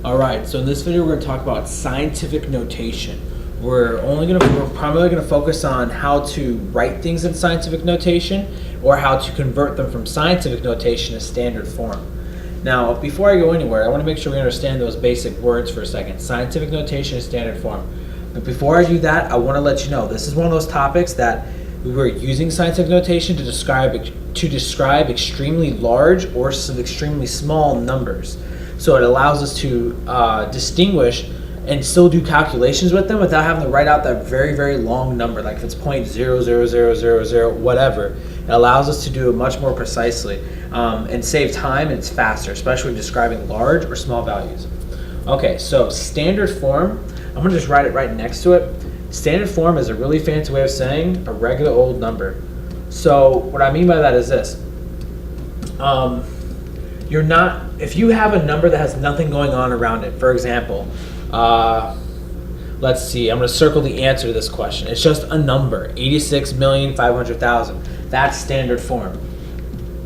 Alright, so in this video we're going to talk about scientific notation. We're primarily going to focus on how to write things in scientific notation or how to convert them from scientific notation to standard form. Now, before I go anywhere, I want to make sure we understand those basic words for a second. Scientific notation and standard form. But before I do that, I want to let you know this is one of those topics that we're using scientific notation to describe extremely large or some extremely small numbers. So it allows us to distinguish and still do calculations with them without having to write out that very, very long number, like if it's 0.00000, whatever. It allows us to do it much more precisely and save time, and it's faster, especially when describing large or small values. Okay, so standard form, I'm going to just write it right next to it. Standard form is a really fancy way of saying a regular old number. So what I mean by that is this. If you have a number that has nothing going on around it, for example, let's see, I'm going to circle the answer to this question. It's just a number, 86,500,000. That's standard form.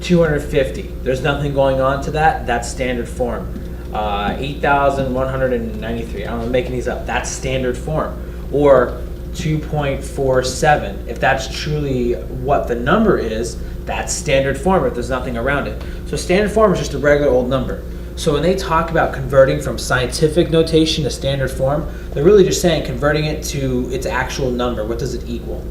250, there's nothing going on to that, that's standard form. 8,193, I'm making these up, that's standard form. Or 2.47, if that's truly what the number is, that's standard form if there's nothing around it. So standard form is just a regular old number. So when they talk about converting from scientific notation to standard form, they're really just saying converting it to its actual number. What does it equal?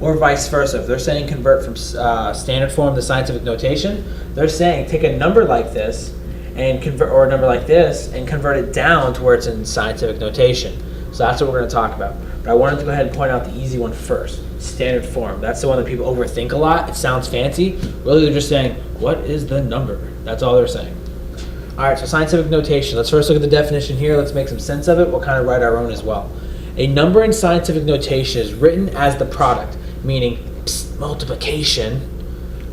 Or vice versa. If they're saying convert from standard form to scientific notation, they're saying take a number like this and convert, or a number like this, and convert it down to where it's in scientific notation. So that's what we're going to talk about. But I wanted to go ahead and point out the easy one first. Standard form. That's the one that people overthink a lot. It sounds fancy. Really, they're just saying, what is the number? That's all they're saying. All right, so scientific notation. Let's first look at the definition here. Let's make some sense of it. We'll kind of write our own as well. A number in scientific notation is written as the product, meaning multiplication.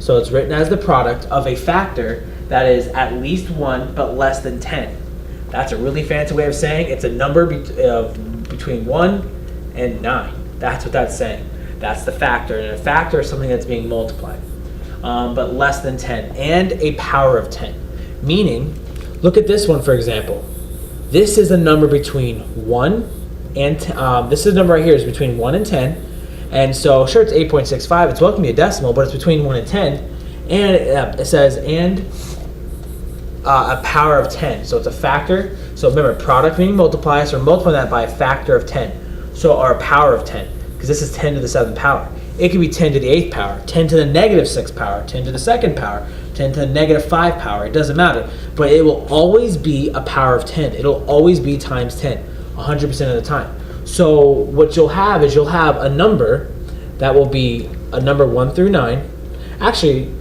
So it's written as the product of a factor that is at least 1 but less than 10. That's a really fancy way of saying it's a number between 1 and 9. That's what that's saying. That's the factor. And a factor is something that's being multiplied, but less than 10. And a power of 10. Meaning, look at this one for example. This is a number between 1 and this is a number right here is between 1 and 10. And so, sure, it's 8.65. It's welcome to be a decimal, but it's between 1 and 10. And it says, and a power of 10. So it's a factor. So remember, product meaning multiply. So we're multiplying that by a factor of 10. So our power of 10, because this is 10 to the 7th power. It could be 10 to the 8th power, 10 to the negative 6th power, 10 to the 2nd power, 10 to the negative 5 power. It doesn't matter. But it will always be a power of 10. It'll always be times 10, 100% of the time. So what you'll have is you'll have a number that will be a number 1 through 9. Actually,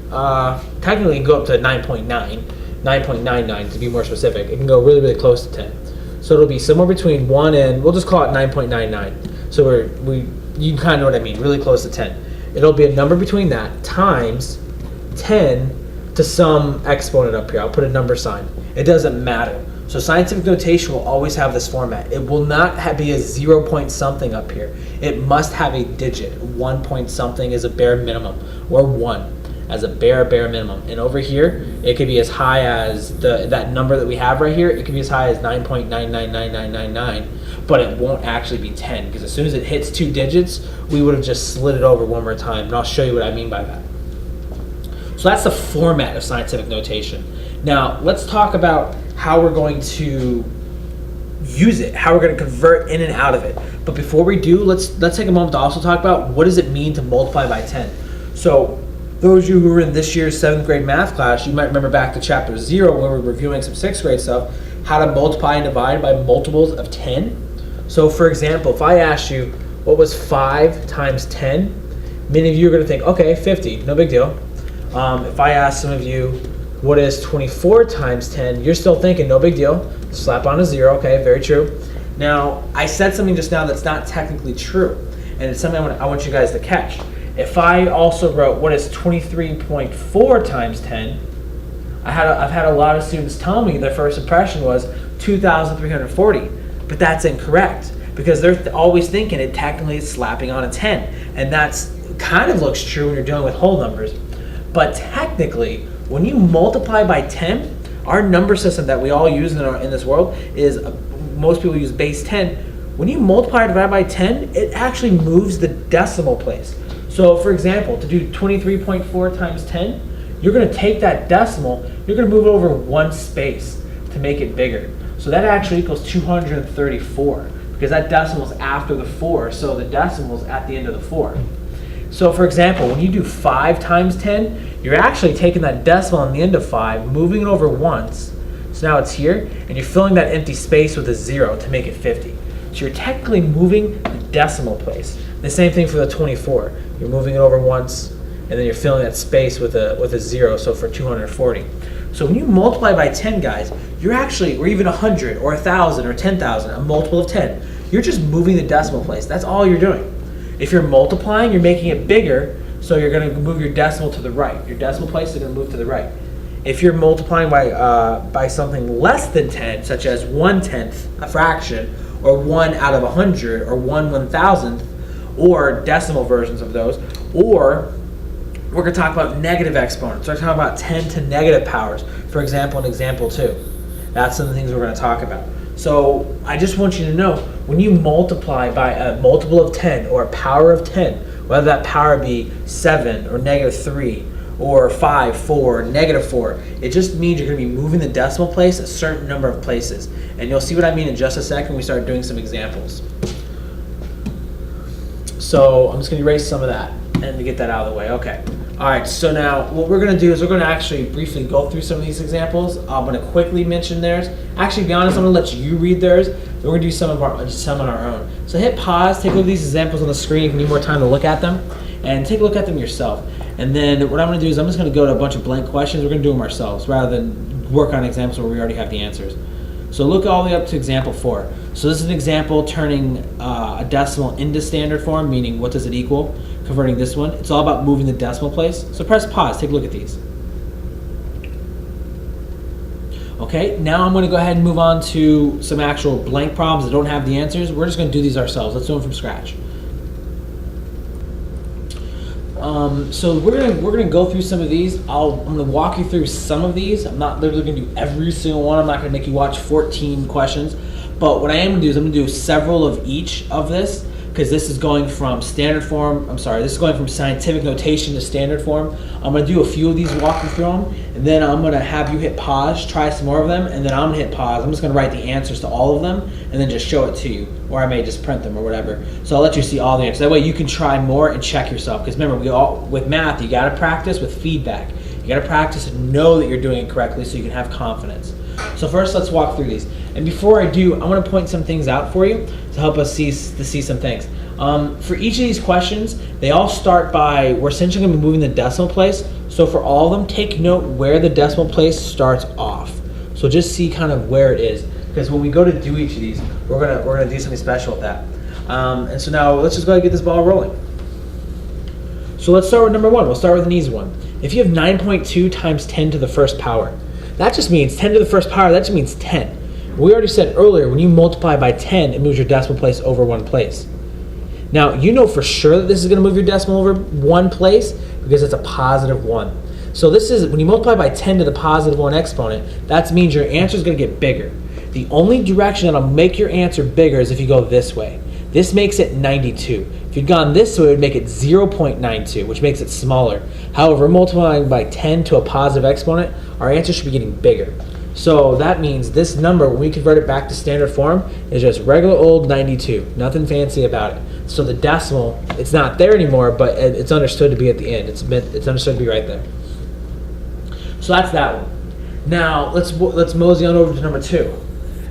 technically it can go up to 9.99 to be more specific. It can go really, really close to 10. So it'll be somewhere between 1 and, we'll just call it 9.99. So you kind of know what I mean, really close to 10. It'll be a number between that times 10 to some exponent up here. I'll put a number sign. It doesn't matter. So scientific notation will always have this format. It will not be a 0 point something up here. It must have a digit. 1 point something is a bare minimum, or 1 as a bare minimum. And over here, it could be as high as that number that we have right here. It could be as high as 9.999999, but it won't actually be 10, because as soon as it hits 2 digits, we would have just slid it over one more time. And I'll show you what I mean by that. So that's the format of scientific notation. Now, let's talk about how we're going to use it, how we're going to convert in and out of it. But before we do, let's take a moment to also talk about what does it mean to multiply by 10. So those of you who were in this year's 7th grade math class, you might remember back to chapter 0 when we were reviewing some 6th grade stuff, how to multiply and divide by multiples of 10. So for example, if I asked you what was 5 times 10, many of you are going to think, okay, 50, no big deal. If I ask some of you what is 24 times 10, you're still thinking, no big deal. Slap on a 0, okay, very true. Now, I said something just now that's not technically true, and it's something I want you guys to catch. If I also wrote what is 23.4 times 10, I've had a lot of students tell me their first impression was 2,340, but that's incorrect, because they're always thinking it technically is slapping on a 10, and that's kind of looks true when you're dealing with whole numbers. But technically, when you multiply by 10, Our number system that we all use in this world is, most people use base 10. When you multiply or divide by 10, it actually moves the decimal place. So for example, to do 23.4 times 10, you're going to take that decimal, you're going to move it over one space to make it bigger. So that actually equals 234, because that decimal is after the 4, so the decimal is at the end of the 4. So for example, when you do 5 times 10, you're actually taking that decimal on the end of 5, moving it over once, so now it's here, and you're filling that empty space with a 0 to make it 50. So you're technically moving the decimal place. The same thing for the 24. You're moving it over once, and then you're filling that space with a 0, so for 240. So when you multiply by 10, guys, you're actually, or even 100, or 1,000, or 10,000, a multiple of 10, you're just moving the decimal place. That's all you're doing. If you're multiplying, you're making it bigger, so you're going to move your decimal to the right. Your decimal place is going to move to the right. If you're multiplying by something less than 10, such as 1/10, a fraction, or 1 out of 100, or 1/1000th, or decimal versions of those, or we're going to talk about negative exponents. We're talking about 10 to negative powers. For example, in example 2. That's some of the things we're going to talk about. So I just want you to know, when you multiply by a multiple of 10 or a power of 10, whether that power be 7 or -3 or 5, 4, -4, it just means you're going to be moving the decimal place a certain number of places. And you'll see what I mean in just a second when we start doing some examples. So I'm just going to erase some of that and to get that out of the way. Okay. All right, so now what we're going to do is we're going to actually briefly go through some of these examples. I'm going to quickly mention theirs. Actually, to be honest, I'm going to let you read theirs. We're going to do some on our own. So hit pause, take a look at these examples on the screen if you need more time to look at them, and take a look at them yourself. And then what I'm going to do is I'm just going to go to a bunch of blank questions. We're going to do them ourselves rather than work on examples where we already have the answers. So look all the way up to example 4. So this is an example turning a decimal into standard form, meaning what does it equal? Converting this one. It's all about moving the decimal place. So press pause, take a look at these. Okay, now I'm going to go ahead and move on to some actual blank problems that don't have the answers. We're just going to do these ourselves. Let's do them from scratch. So we're gonna go through some of these. I'm gonna walk you through some of these. I'm not literally gonna do every single one. I'm not gonna make you watch 14 questions. But what I am gonna do is I'm gonna do several of each of this, because this is going from standard form. This is going from scientific notation to standard form. I'm gonna do a few of these, walk you through them, and then I'm gonna have you hit pause, try some more of them, and then I'm gonna hit pause. I'm just gonna write the answers to all of them, and then just show it to you, or I may just print them or whatever. So I'll let you see all the answers. That way you can try more and check yourself. Because remember, with math, you gotta practice with feedback. You gotta practice and know that you're doing it correctly so you can have confidence. So first, let's walk through these. And before I do, I want to point some things out for you to help us see some things. For each of these questions, they all start by, we're essentially going to be moving the decimal place. So for all of them, take note where the decimal place starts off. So just see kind of where it is, because when we go to do each of these, we're gonna do something special with that. And so now let's just go ahead and get this ball rolling. So let's start with number 1. We'll start with an easy one. If you have 9.2 times 10 to the first power, that just means 10 to the first power. That just means 10. We already said earlier, when you multiply by 10, it moves your decimal place over one place. Now, you know for sure that this is going to move your decimal over one place because it's a positive 1. So this is, when you multiply by 10 to the positive 1 exponent, that means your answer is going to get bigger. The only direction that'll make your answer bigger is if you go this way. This makes it 92. If you'd gone this way, it would make it 0.92, which makes it smaller. However, multiplying by 10 to a positive exponent, our answer should be getting bigger. So that means this number, when we convert it back to standard form, is just regular old 92. Nothing fancy about it. So the decimal, it's not there anymore, but it's understood to be at the end. It's understood to be right there. So that's that one. Now let's mosey on over to number 2.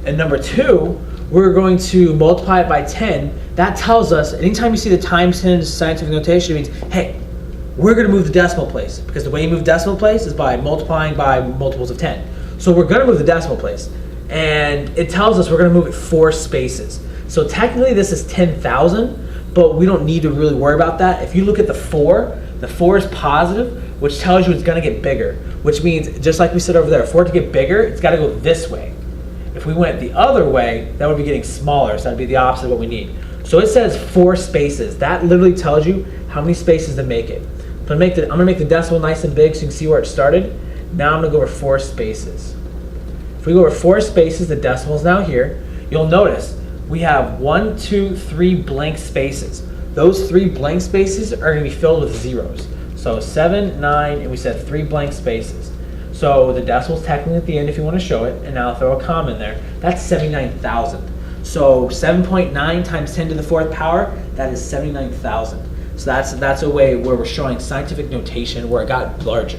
And number 2, we're going to multiply it by 10. That tells us, anytime you see the times 10 in scientific notation, it means, hey, we're going to move the decimal place. Because the way you move decimal place is by multiplying by multiples of 10. So we're going to move the decimal place. And it tells us we're going to move it 4 spaces. So technically this is 10,000, but we don't need to really worry about that. If you look at the 4 is positive, which tells you it's going to get bigger. Which means, just like we said over there, for it to get bigger, it's got to go this way. If we went the other way, that would be getting smaller, so that would be the opposite of what we need. So it says 4 spaces. That literally tells you how many spaces to make it. So I'm going to make the decimal nice and big so you can see where it started. Now I'm going to go over 4 spaces. If we go over 4 spaces, the decimal is now here. You'll notice we have 1, 2, 3 blank spaces. Those 3 blank spaces are going to be filled with zeros. So 7, 9, and we said 3 blank spaces. So the decimal's technically at the end if you want to show it, and now I'll throw a comma in there. That's 79,000. So 7.9 times 10 to the 4th power, that is 79,000. So that's a way where we're showing scientific notation where it got larger.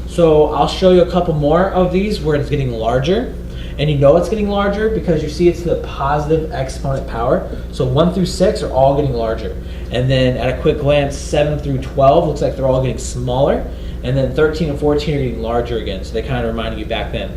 So I'll show you a couple more of these where it's getting larger. And you know it's getting larger because you see it's to the positive exponent power. So 1 through 6 are all getting larger. And then at a quick glance, 7 through 12 looks like they're all getting smaller. And then 13 and 14 are getting larger again. So they kind of reminded you back then.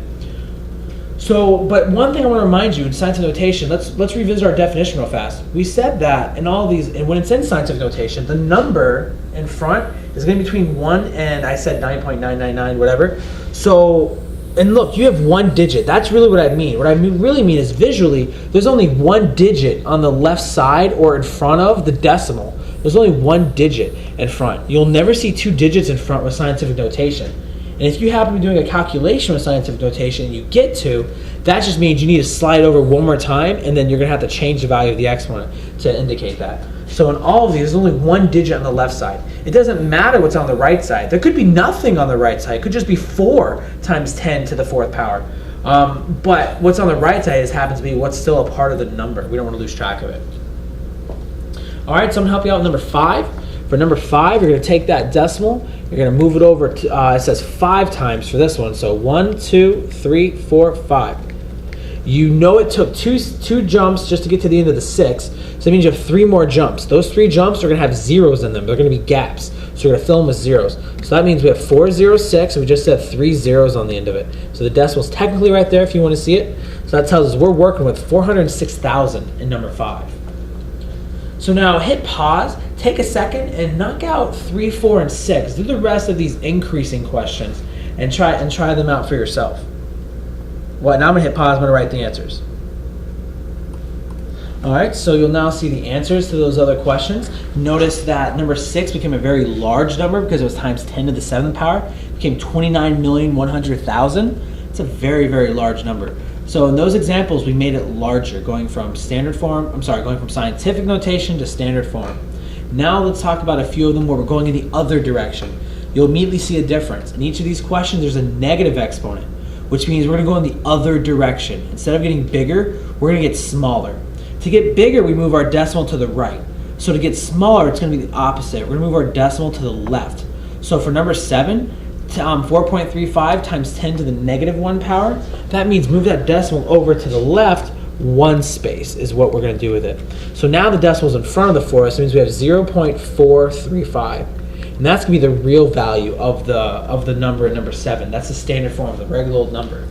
So, but one thing I want to remind you in scientific notation, let's revisit our definition real fast. We said that in all these, and when it's in scientific notation, the number in front is going to be between 1 and, I said 9.999, whatever. So, and look, you have 1 digit. That's really what I mean. What I really mean is visually, there's only 1 digit on the left side or in front of the decimal. There's only 1 digit in front. You'll never see 2 digits in front with scientific notation. And if you happen to be doing a calculation with scientific notation and you get to, that just means you need to slide over one more time, and then you're going to have to change the value of the exponent to indicate that. So in all of these, there's only 1 digit on the left side. It doesn't matter what's on the right side. There could be nothing on the right side. It could just be 4 times 10 to the 4th power. But what's on the right side is happens to be what's still a part of the number. We don't want to lose track of it. All right, so I'm going to help you out with number 5. For number 5, you're going to take that decimal, you're going to move it over to, it says 5 times for this one. So 1, 2, 3, 4, 5. You know it took two jumps just to get to the end of the 6. So that means you have 3 more jumps. Those 3 jumps are going to have zeros in them. They're going to be gaps. So you're going to fill them with zeros. So that means we have 406, and we just said 3 zeros on the end of it. So the decimal's technically right there if you want to see it. So that tells us we're working with 406,000 in number 5. So now hit pause, take a second, and knock out 3, 4, and 6. Do the rest of these increasing questions and try them out for yourself. Well, now I'm going to hit pause. I'm going to write the answers. All right, so you'll now see the answers to those other questions. Notice that number 6 became a very large number because it was times 10 to the 7th power. It became 29,100,000. It's a very, very large number. So in those examples, we made it larger, going from scientific notation to standard form. Now let's talk about a few of them where we're going in the other direction. You'll immediately see a difference. In each of these questions, there's a negative exponent, which means we're going to go in the other direction. Instead of getting bigger, we're going to get smaller. To get bigger, we move our decimal to the right. So to get smaller, it's going to be the opposite. We're going to move our decimal to the left. So for number 7, 4.35 times 10 to the negative 1 power, that means move that decimal over to the left 1 space is what we're going to do with it. So now the decimal's in front of the 4, so it means we have 0.435. And that's going to be the real value of the number in number 7. That's the standard form of the regular old number.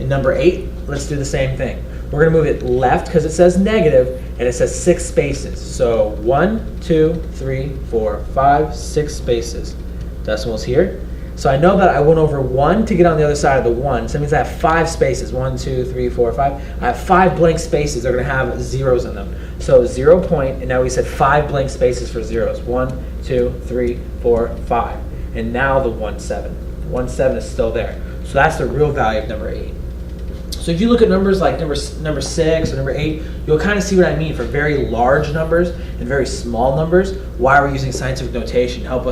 In number 8, let's do the same thing. We're going to move it left because it says negative, and it says 6 spaces. So 1, 2, 3, 4, 5, 6 spaces. Decimal's here. So I know that I went over 1 to get on the other side of the 1. So that means I have 5 spaces. 1, 2, 3, 4, 5. I have 5 blank spaces. They're going to have zeros in them. So 0 point, and now we said 5 blank spaces for zeros. 1, 2, 3, 4, 5. And now the 1, 7. 1, 7 is still there. So that's the real value of number 8. So if you look at numbers like number 6 or number 8, you'll kind of see what I mean for very large numbers and very small numbers. Why we're using scientific notation to help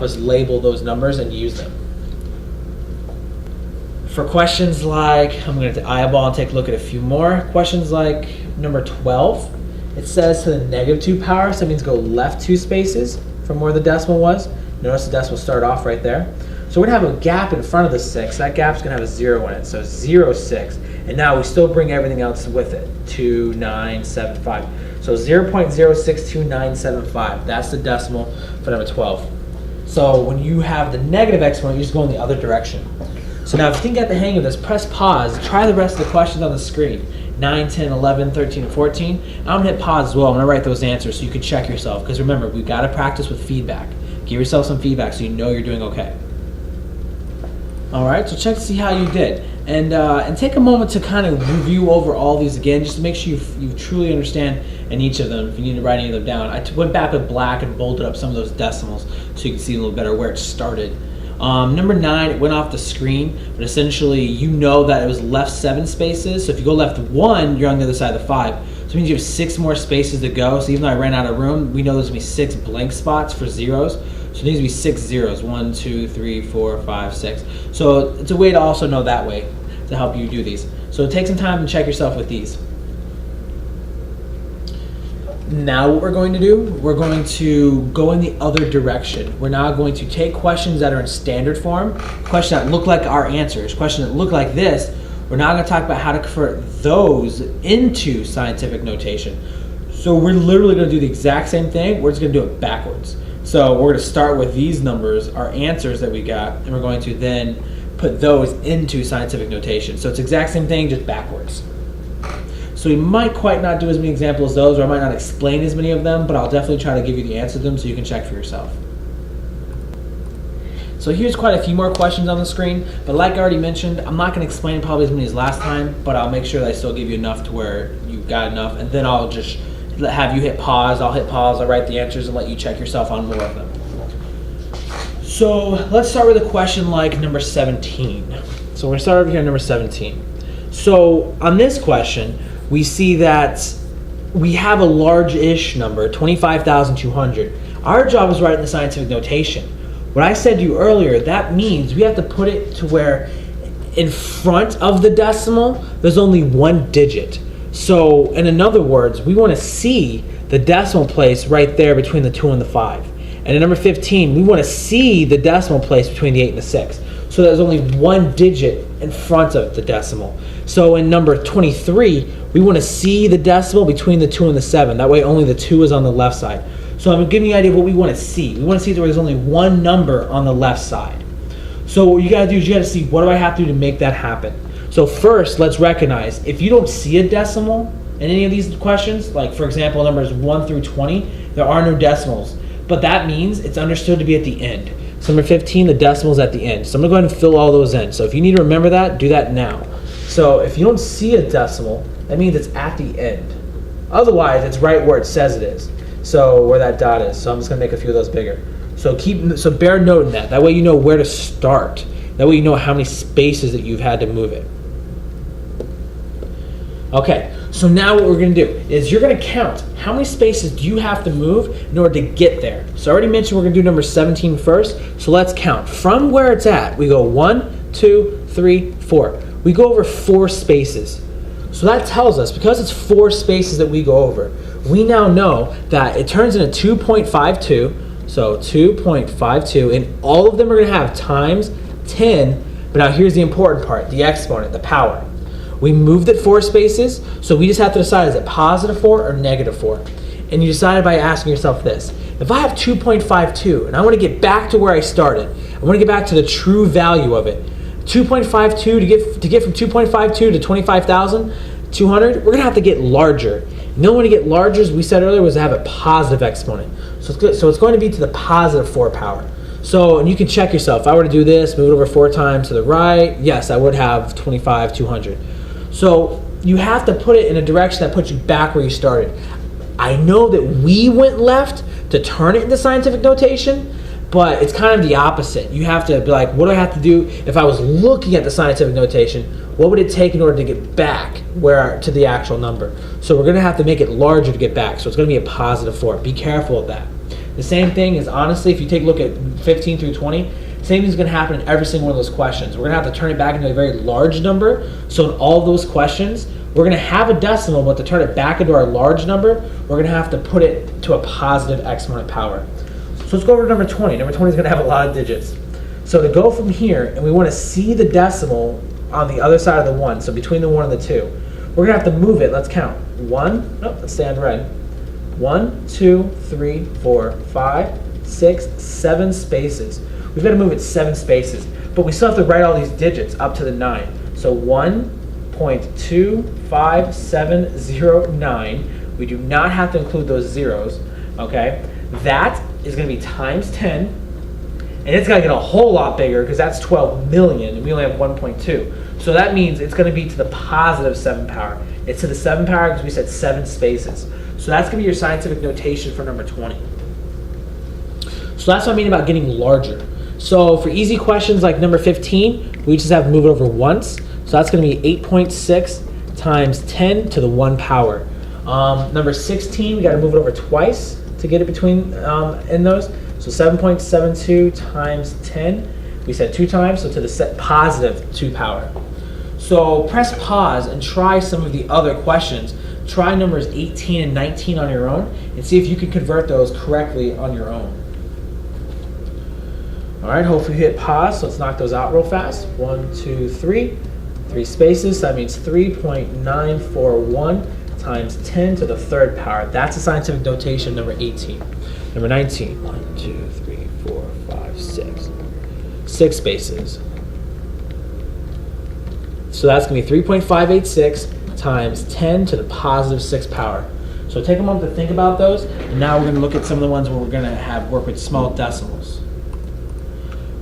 us label those numbers and use them. For questions like, I'm going to eyeball and take a look at a few more. Questions like number 12, it says to the negative 2 power, so that means go left 2 spaces from where the decimal was. Notice the decimal start off right there. So we're going to have a gap in front of the 6. That gap's going to have a 0 in it. So 0, 6. And now we still bring everything else with it. 2, 9, 7, 5. So 0.062975. That's the decimal for number 12. So when you have the negative exponent, you just go in the other direction. So now if you can get the hang of this, press pause. Try the rest of the questions on the screen. 9, 10, 11, 13, and 14. I'm going to hit pause as well. I'm going to write those answers so you can check yourself. Because remember, we've got to practice with feedback. Give yourself some feedback so you know you're doing okay. All right, so check to see how you did. And take a moment to kind of review over all these again, just to make sure you truly understand in each of them. If you need to write any of them down, I went back with black and bolded up some of those decimals so you can see a little better where it started. Number 9, it went off the screen, but essentially you know that it was left 7 spaces. So if you go left 1, you're on the other side of the 5. So it means you have 6 more spaces to go. So even though I ran out of room, we know there's going to be 6 blank spots for zeros. So it needs to be 6 zeros. 1, 2, 3, 4, 5, 6. So it's a way to also know that way to help you do these. So take some time and check yourself with these. Now what we're going to do, we're going to go in the other direction. We're now going to take questions that are in standard form, questions that look like our answers, questions that look like this. We're now going to talk about how to convert those into scientific notation. So we're literally going to do the exact same thing. We're just going to do it backwards. So we're going to start with these numbers, our answers that we got, and we're going to then put those into scientific notation. So it's the exact same thing, just backwards. So we might quite not do as many examples as those, or I might not explain as many of them, but I'll definitely try to give you the answer to them so you can check for yourself. So here's quite a few more questions on the screen, but like I already mentioned, I'm not going to explain probably as many as last time, but I'll make sure that I still give you enough to where you've got enough, and then I'll just have you hit pause, I'll hit pause, I'll write the answers and let you check yourself on more of them. So let's start with a question like number 17. So we're going to start over here at number 17. So on this question, we see that we have a large-ish number, 25,200. Our job is writing the scientific notation. What I said to you earlier, that means we have to put it to where in front of the decimal, there's only 1 digit. So in other words, we want to see the decimal place right there between the 2 and the 5. And in number 15, we want to see the decimal place between the 8 and the 6. So there's only 1 digit in front of the decimal. So in number 23, we want to see the decimal between the 2 and the 7. That way only the 2 is on the left side. So I'm giving you an idea of what we want to see. We want to see that there's only 1 number on the left side. So what you got to do is you got to see, what do I have to do to make that happen? So first, let's recognize, if you don't see a decimal in any of these questions, like for example, numbers 1 through 20, there are no decimals. But that means it's understood to be at the end. So number 15, the decimal's at the end. So I'm going to go ahead and fill all those in. So if you need to remember that, do that now. So if you don't see a decimal, that means it's at the end. Otherwise, it's right where it says it is. So where that dot is. So I'm just going to make a few of those bigger. So bear note in that. That way you know where to start. That way you know how many spaces that you've had to move it. Okay, so now what we're going to do is you're going to count how many spaces do you have to move in order to get there. So I already mentioned we're going to do number 17 first. So let's count. From where it's at, we go 1, 2, 3, 4. We go over 4 spaces. So that tells us, because it's 4 spaces that we go over, we now know that it turns into 2.52. So 2.52, and all of them are going to have times 10. But now here's the important part, the exponent, the power. We moved it 4 spaces, so we just have to decide, is it positive 4 or negative 4? And you decide by asking yourself this. If I have 2.52 and I want to get back to where I started, I want to get back to the true value of it. 2.52 to get from 2.52 to 25,200, we're going to have to get larger. And the only way to get larger, as we said earlier, was to have a positive exponent. So it's going to be to the positive 4 power. So, and you can check yourself. If I were to do this, move it over 4 times to the right, yes, I would have 25,200. So you have to put it in a direction that puts you back where you started. I know that we went left to turn it into scientific notation, but it's kind of the opposite. You have to be like, what do I have to do if I was looking at the scientific notation? What would it take in order to get back to the actual number? So we're going to have to make it larger to get back. So it's going to be a positive 4. Be careful of that. The same thing is, honestly, if you take a look at 15 through 20, same thing is going to happen in every single one of those questions. We're going to have to turn it back into a very large number. So in all of those questions, we're going to have a decimal, but to turn it back into our large number, we're going to have to put it to a positive exponent power. So let's go over to number 20. Number 20 is going to have a lot of digits. So to go from here, and we want to see the decimal on the other side of the 1, so between the 1 and the 2, we're going to have to move it. Let's count. 1, let's stay on the red. 1, 2, 3, 4, 5, 6, 7 spaces. We've got to move it 7 spaces, but we still have to write all these digits up to the 9. So 1.25709. We do not have to include those zeros. Okay, that is going to be times 10, and it's going to get a whole lot bigger because that's 12 million, and we only have 1.2. So that means it's going to be to the positive 7 power. It's to the 7 power because we said 7 spaces. So that's going to be your scientific notation for number 20. So that's what I mean about getting larger. So for easy questions like number 15, we just have to move it over once. So that's going to be 8.6 times 10 to the 1 power. Number 16, we got to move it over twice to get it between in those. So 7.72 times 10, we said 2 times, so to the positive 2 power. So press pause and try some of the other questions. Try numbers 18 and 19 on your own and see if you can convert those correctly on your own. All right, hopefully you hit pause, so let's knock those out real fast. 1, 2, 3. 3 spaces, so that means 3.941 times 10 to the 3rd power. That's the scientific notation, number 18. Number 19, 1, 2, 3, 4, 5, 6. 6 spaces. So that's going to be 3.586 times 10 to the positive 6 power. So take a moment to think about those, and now we're going to look at some of the ones where we're going to have work with small decimals.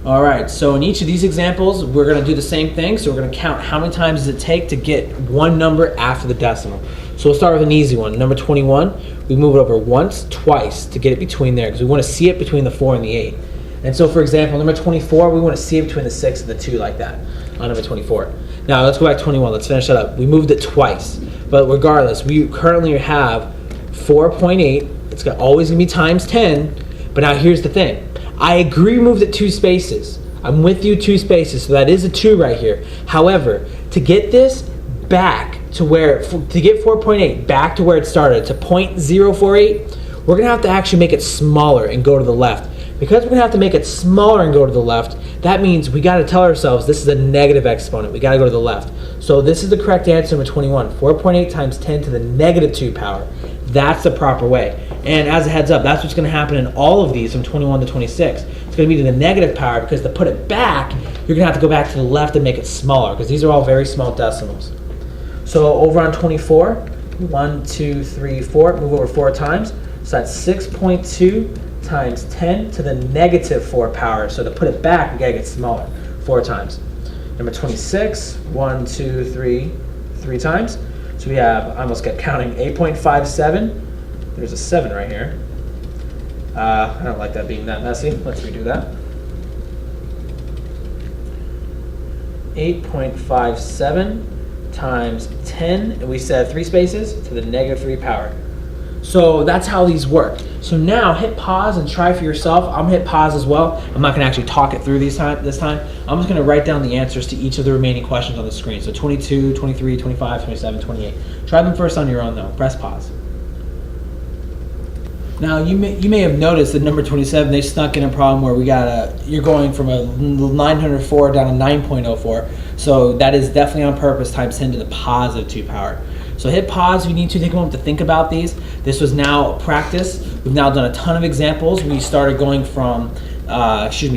All right, so in each of these examples, we're going to do the same thing. So we're going to count how many times does it take to get one number after the decimal. So we'll start with an easy one. Number 21, we move it over once, twice to get it between there because we want to see it between the 4 and the 8. And so for example, number 24, we want to see it between the 6 and the 2 like that on number 24. Now let's go back to 21. Let's finish that up. We moved it twice, but regardless, we currently have 4.8. It's always going to be times 10, but now here's the thing. I agree we moved it 2 spaces. I'm with you 2 spaces, so that is a 2 right here. However, to get this back to where, to get 4.8 back to where it started, to 0.048, we're going to have to actually make it smaller and go to the left. Because we're going to have to make it smaller and go to the left, that means we got to tell ourselves this is a negative exponent. We got to go to the left. So this is the correct answer, number 21. 4.8 times 10 to the negative 2 power. That's the proper way. And as a heads up, that's what's going to happen in all of these from 21 to 26. It's going to be to the negative power because to put it back, you're going to have to go back to the left and make it smaller because these are all very small decimals. So over on 24, 1, 2, 3, 4, move over 4 times. So that's 6.2 times 10 to the negative 4 power. So to put it back, we got to get smaller 4 times. Number 26, 1, 2, 3, 3 times. So we have, I almost kept counting, 8.57. There's a 7 right here. I don't like that being that messy. Let's redo that. 8.57 times 10, and we said 3 spaces to the negative 3 power. So that's how these work. So now hit pause and try for yourself. I'm going to hit pause as well. I'm not going to actually talk it through this time. I'm just going to write down the answers to each of the remaining questions on the screen. So 22, 23, 25, 27, 28. Try them first on your own though. Press pause. Now you may have noticed that number 27, they snuck in a problem where you're going from a 904 down to 9.04. So that is definitely on purpose, times 10 to the positive 2 power. So hit pause if you need to, take a moment to think about these. This was now practice. We've now done a ton of examples. We started going from,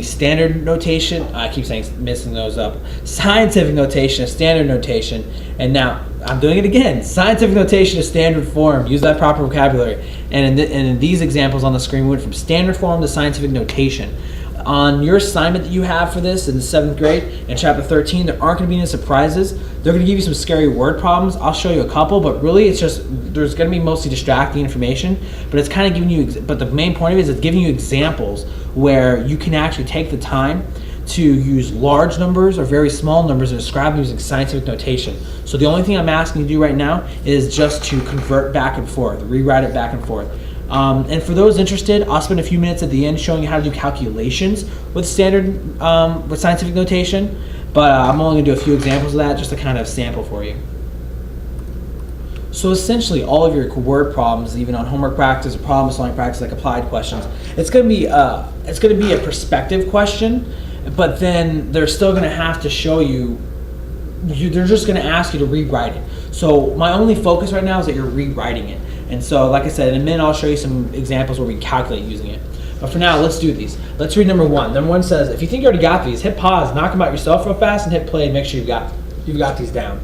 standard notation. I keep messing those up. Scientific notation, standard notation. And now I'm doing it again. Scientific notation to standard form. Use that proper vocabulary. And in these examples on the screen, we went from standard form to scientific notation. On your assignment that you have for this in the 7th grade in chapter 13, there aren't going to be any surprises. They're going to give you some scary word problems. I'll show you a couple, but really it's just, there's going to be mostly distracting information, but it's kind of giving you, but the main point of it is it's giving you examples where you can actually take the time to use large numbers or very small numbers and describe them using scientific notation. So the only thing I'm asking you to do right now is just to convert back and forth, rewrite it back and forth. And for those interested, I'll spend a few minutes at the end showing you how to do calculations with with scientific notation, but I'm only going to do a few examples of that just to kind of sample for you. So essentially, all of your word problems, even on homework practice or problem solving practice, like applied questions, it's going to be a perspective question, but then they're still going to have to show you. They're just going to ask you to rewrite it. So my only focus right now is that you're rewriting it. And so, like I said, in a minute I'll show you some examples where we calculate using it. But for now, let's do these. Let's read number 1. Number 1 says, if you think you already got these, hit pause, knock them out yourself real fast, and hit play and make sure you've got these down.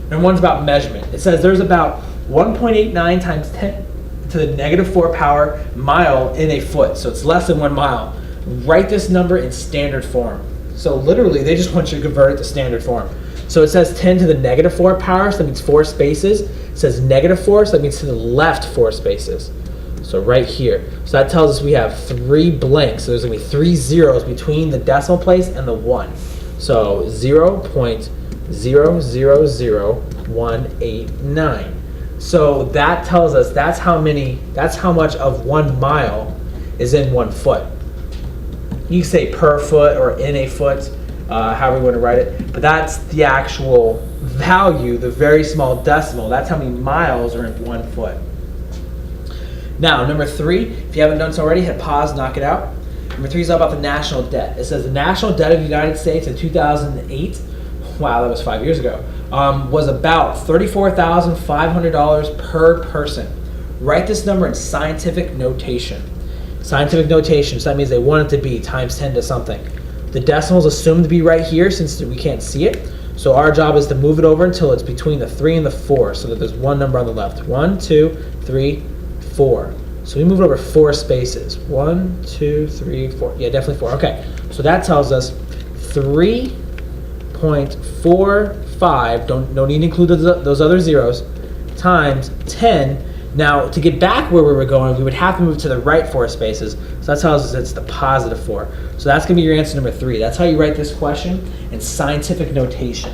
Number 1's about measurement. It says there's about 1.89 times 10 to the negative 4 power mile in a foot. So it's less than 1 mile. Write this number in standard form. So literally, they just want you to convert it to standard form. So it says 10 to the negative 4 power, so that means 4 spaces. It says negative 4, so that means to the left 4 spaces. So right here. So that tells us we have 3 blanks. So there's going to be 3 zeros between the decimal place and the 1. So 0.000189. So that tells us that's how much of 1 mile is in 1 foot. You can say per foot or in a foot, however you want to write it, but that's the actual value, the very small decimal. That's how many miles are in 1 foot. Now, number 3, if you haven't done so already, hit pause, knock it out. Number 3 is all about the national debt. It says the national debt of the United States in 2008, wow, that was 5 years ago, was about $34,500 per person. Write this number in scientific notation. Scientific notation, so that means they want it to be times 10 to something. The decimal is assumed to be right here since we can't see it. So our job is to move it over until it's between the 3 and the 4, so that there's one number on the left. 1, 2, 3, 4. So we move it over 4 spaces. 1, 2, 3, 4. Yeah, definitely 4. Okay, so that tells us 3.45, don't need to include those other zeros, times 10. Now, to get back where we were going, we would have to move to the right 4 spaces. So that tells us it's the positive 4. So that's going to be your answer number 3. That's how you write this question in scientific notation.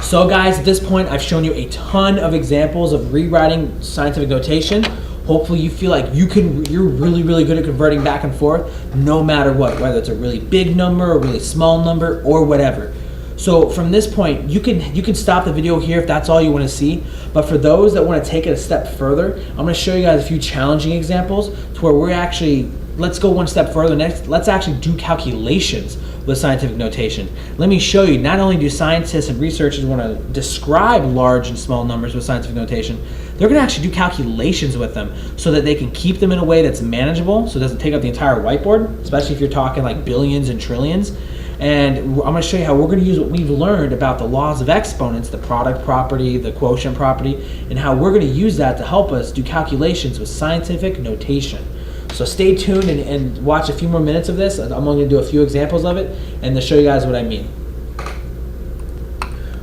So guys, at this point, I've shown you a ton of examples of rewriting scientific notation. Hopefully you feel like you're really, really good at converting back and forth, no matter what, whether it's a really big number, a really small number, or whatever. So from this point, you can stop the video here if that's all you want to see. But for those that want to take it a step further, I'm going to show you guys a few challenging examples to where we're actually, let's go one step further next. Let's actually do calculations with scientific notation. Let me show you, not only do scientists and researchers want to describe large and small numbers with scientific notation, they're going to actually do calculations with them so that they can keep them in a way that's manageable, so it doesn't take up the entire whiteboard, especially if you're talking like billions and trillions. And I'm going to show you how we're going to use what we've learned about the laws of exponents, the product property, the quotient property, and how we're going to use that to help us do calculations with scientific notation. So stay tuned and watch a few more minutes of this. I'm only going to do a few examples of it and to show you guys what I mean.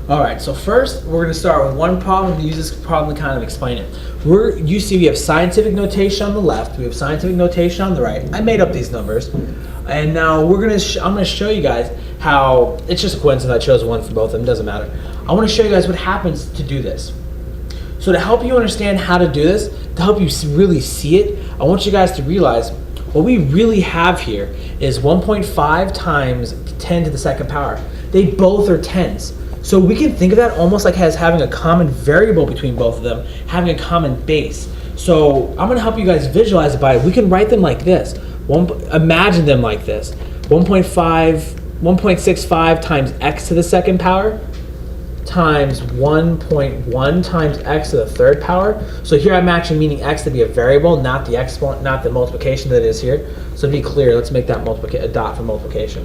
Alright, so first we're going to start with one problem and use this problem to kind of explain it. You see we have scientific notation on the left, we have scientific notation on the right. I made up these numbers. And now I'm going to show you guys how, it's just a coincidence I chose one for both of them, doesn't matter. I want to show you guys what happens to do this. So to help you understand how to do this, to help you really see it, I want you guys to realize what we really have here is 1.5 times 10 to the second power. They both are tens. So we can think of that almost like as having a common variable between both of them, having a common base. So I'm going to help you guys visualize it by, we can write them like this. Imagine them like this. 1.65 times x to the second power times 1.1 times x to the third power. So here I'm actually meaning x to be a variable, not the exponent, not the multiplication that is here. So to be clear, let's make that a dot for multiplication.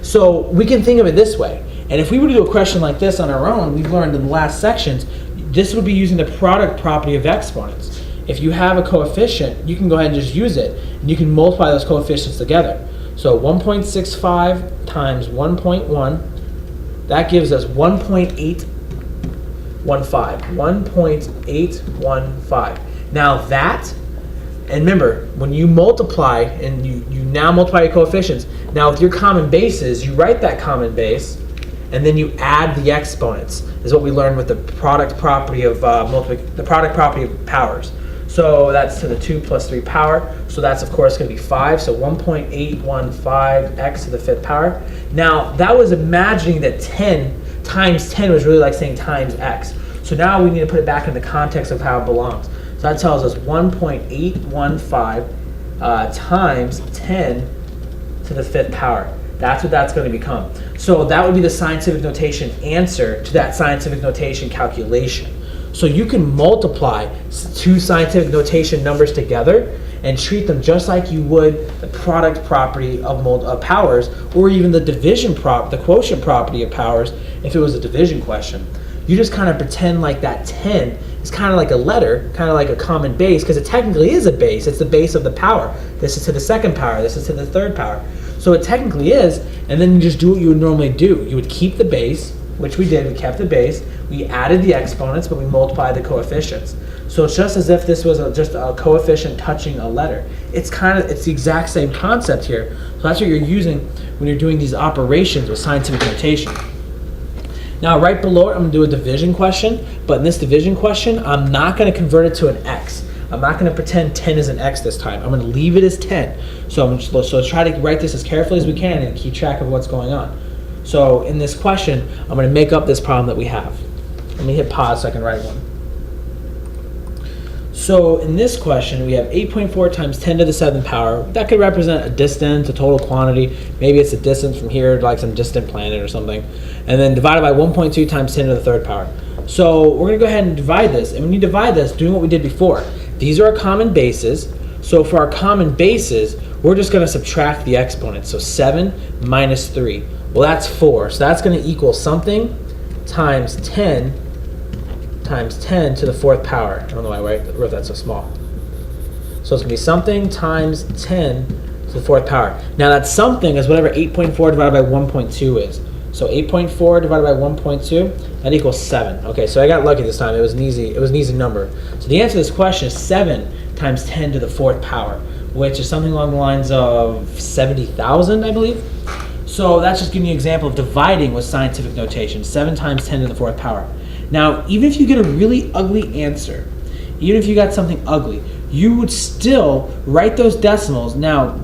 So we can think of it this way. And if we were to do a question like this on our own, we've learned in the last sections, this would be using the product property of exponents. If you have a coefficient, you can go ahead and just use it, and you can multiply those coefficients together. So 1.65 times 1.1, that gives us 1.815. 1.815. Now that, and remember, when you multiply, and you now multiply your coefficients, now with your common bases, you write that common base, and then you add the exponents, is what we learned with the product property of powers. So that's to the 2 plus 3 power. So that's of course going to be 5. So 1.815 x to the 5th power. Now that was imagining that 10 times 10 was really like saying times x. So now we need to put it back in the context of how it belongs. So that tells us 1.815 times 10 to the 5th power. That's what that's going to become. So that would be the scientific notation answer to that scientific notation calculation. So you can multiply two scientific notation numbers together and treat them just like you would the product property of powers, or even the the quotient property of powers if it was a division question. You just kind of pretend like that 10 is kind of like a letter, kind of like a common base, because it technically is a base. It's the base of the power. This is to the second power. This is to the third power. So it technically is, and then you just do what you would normally do. You would keep the base, which we did, we kept the base, we added the exponents, but we multiplied the coefficients. So it's just as if this was just a coefficient touching a letter. It's the exact same concept here. So that's what you're using when you're doing these operations with scientific notation. Now right below it, I'm gonna do a division question, but in this division question, I'm not gonna convert it to an X. I'm not gonna pretend 10 is an X this time. I'm gonna leave it as 10. So try to write this as carefully as we can and keep track of what's going on. So in this question, I'm gonna make up this problem that we have. Let me hit pause so I can write one. So in this question, we have 8.4 times 10 to the 7th power. That could represent a distance, a total quantity. Maybe it's a distance from here to like some distant planet or something. And then divided by 1.2 times 10 to the 3rd power. So we're gonna go ahead and divide this. And when you divide this, doing what we did before, these are our common bases. So for our common bases, we're just gonna subtract the exponents. So 7 minus 3. Well, that's 4. So that's gonna equal something times 10 to the 4th power. I don't know why I wrote that so small. So it's gonna be something times 10 to the 4th power. Now that something is whatever 8.4 divided by 1.2 is. So 8.4 divided by 1.2, that equals 7. Okay, so I got lucky this time. It was an easy number. So the answer to this question is 7 times 10 to the 4th power, which is something along the lines of 70,000, I believe. So that's just giving you an example of dividing with scientific notation. 7 times 10 to the 4th power. Now, even if you get a really ugly answer, even if you got something ugly, you would still write those decimals. Now,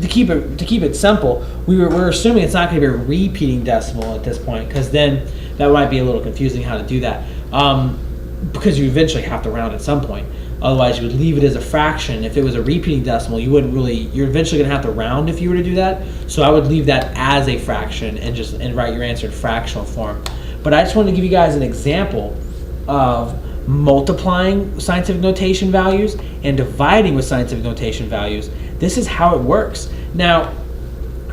to keep it simple, we're assuming it's not going to be a repeating decimal at this point, because then that might be a little confusing how to do that. Because you eventually have to round at some point. Otherwise, you would leave it as a fraction. If it was a repeating decimal, you're eventually going to have to round if you were to do that. So I would leave that as a fraction and write your answer in fractional form. But I just wanted to give you guys an example of multiplying scientific notation values and dividing with scientific notation values. This is how it works. Now,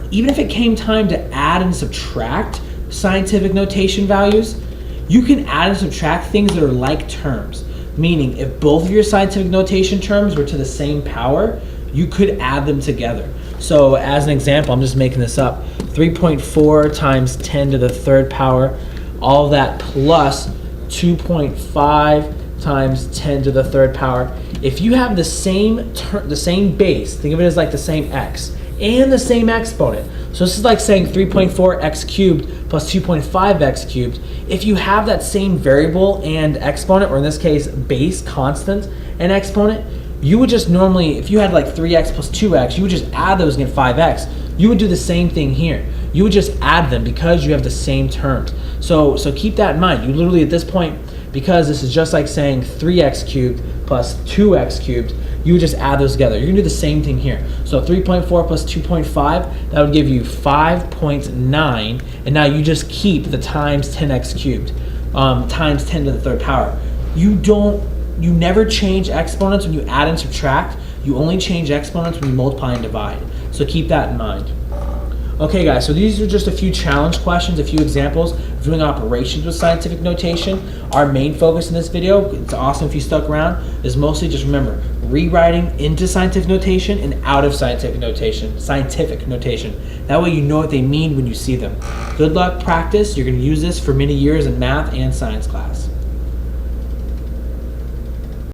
even if it came time to add and subtract scientific notation values, you can add and subtract things that are like terms. Meaning, if both of your scientific notation terms were to the same power, you could add them together. So as an example, I'm just making this up, 3.4 times 10 to the 3rd power, all of that plus 2.5 times 10 to the 3rd power. If you have the same base, think of it as like the same x, and the same exponent. So this is like saying 3.4 x cubed plus 2.5 x cubed. If you have that same variable and exponent, or in this case, base, constant, and exponent, you would just normally, if you had like 3x plus 2x, you would just add those and get 5x. You would do the same thing here. You would just add them because you have the same terms. So keep that in mind. You literally at this point, because this is just like saying 3x cubed plus 2x cubed, you would just add those together. You're gonna do the same thing here. So 3.4 plus 2.5, that would give you 5.9, and now you just keep the times 10x cubed, times 10 to the 3rd power. You never change exponents when you add and subtract. You only change exponents when you multiply and divide. So keep that in mind. Okay guys, so these are just a few challenge questions, a few examples of doing operations with scientific notation. Our main focus in this video, it's awesome if you stuck around, is mostly just remember, rewriting into scientific notation and out of scientific notation. That way you know what they mean when you see them. Good luck, practice. You're gonna use this for many years in math and science class.